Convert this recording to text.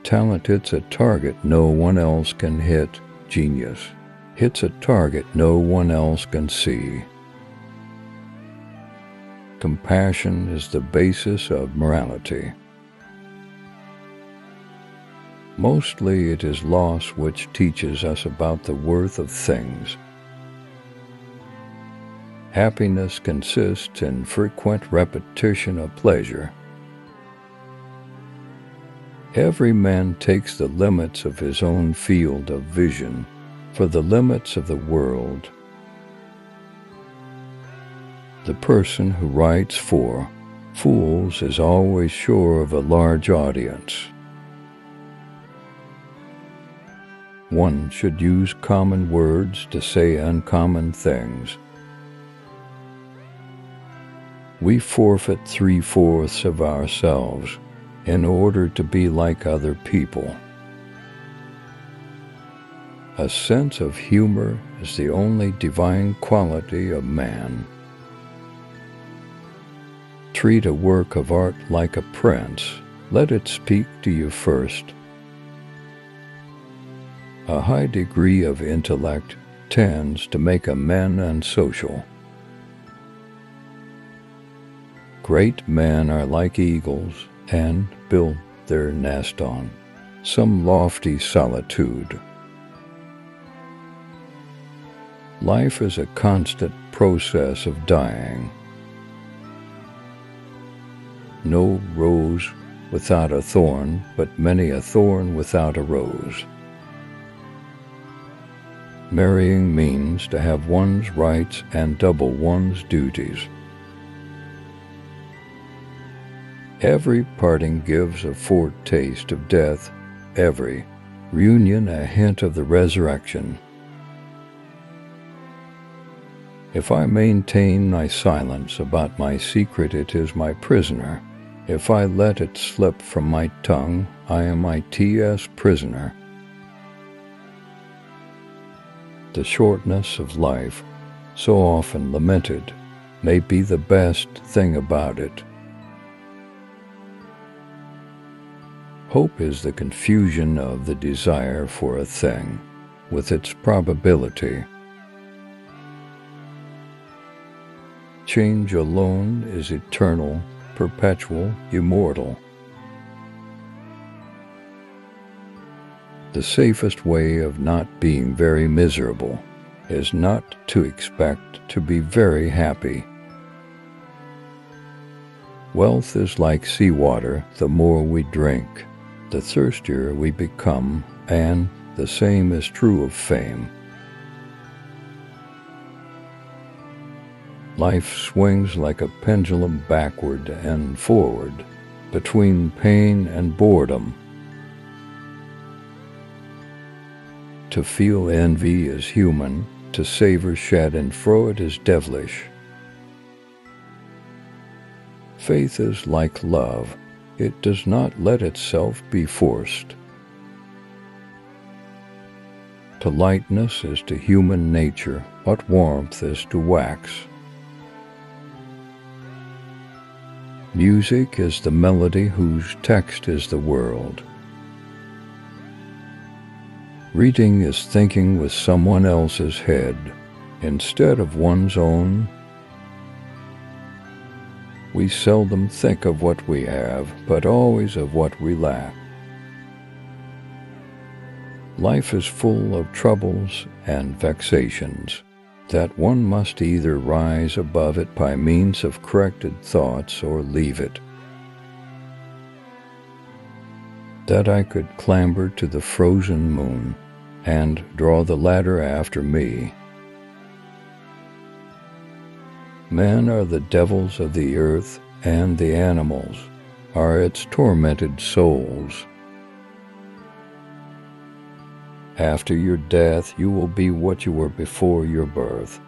Talent hits a target no one else can hit. Genius hits a target no one else can see. Compassion is the basis of morality. Mostly it is loss which teaches us about the worth of things. Happiness consists in frequent repetition of pleasure. Every man takes the limits of his own field of vision for the limits of the world. The person who writes for fools is always sure of a large audience. One should use common words to say uncommon things. We forfeit 3/4 of ourselves in order to be like other people. A sense of humor is the only divine quality of man. Treat a work of art like a prince. Let it speak to you first. A high degree of intellect tends to make a man unsocial. Great men are like eagles and build their nest on some lofty solitude. Life is a constant process of dying. No rose without a thorn, but many a thorn without a rose. Marrying means to have one's rights and double one's duties. Every parting gives a foretaste of death, every reunion a hint of the resurrection. If I maintain my silence about my secret, it is my prisoner. If I let it slip from my tongue, I am my T.S. prisoner. The shortness of life, so often lamented, may be the best thing about it. Hope is the confusion of the desire for a thing with its probability. Change alone is eternal, perpetual, immortal. The safest way of not being very miserable is not to expect to be very happy. Wealth is like seawater. The more we drink, the thirstier we become, and the same is true of fame. Life swings like a pendulum backward and forward, between pain and boredom. To feel envy is human, to savor schadenfreude is devilish. Faith is like love, it does not let itself be forced. To lightness is to human nature what warmth is to wax. Music is the melody whose text is the world. Reading is thinking with someone else's head instead of one's own. We seldom think of what we have, but always of what we lack. Life is full of troubles and vexations, that one must either rise above it by means of corrected thoughts or leave it. That I could clamber to the frozen moon and draw the ladder after me. Men are the devils of the earth, and the animals are its tormented souls. After your death, you will be what you were before your birth.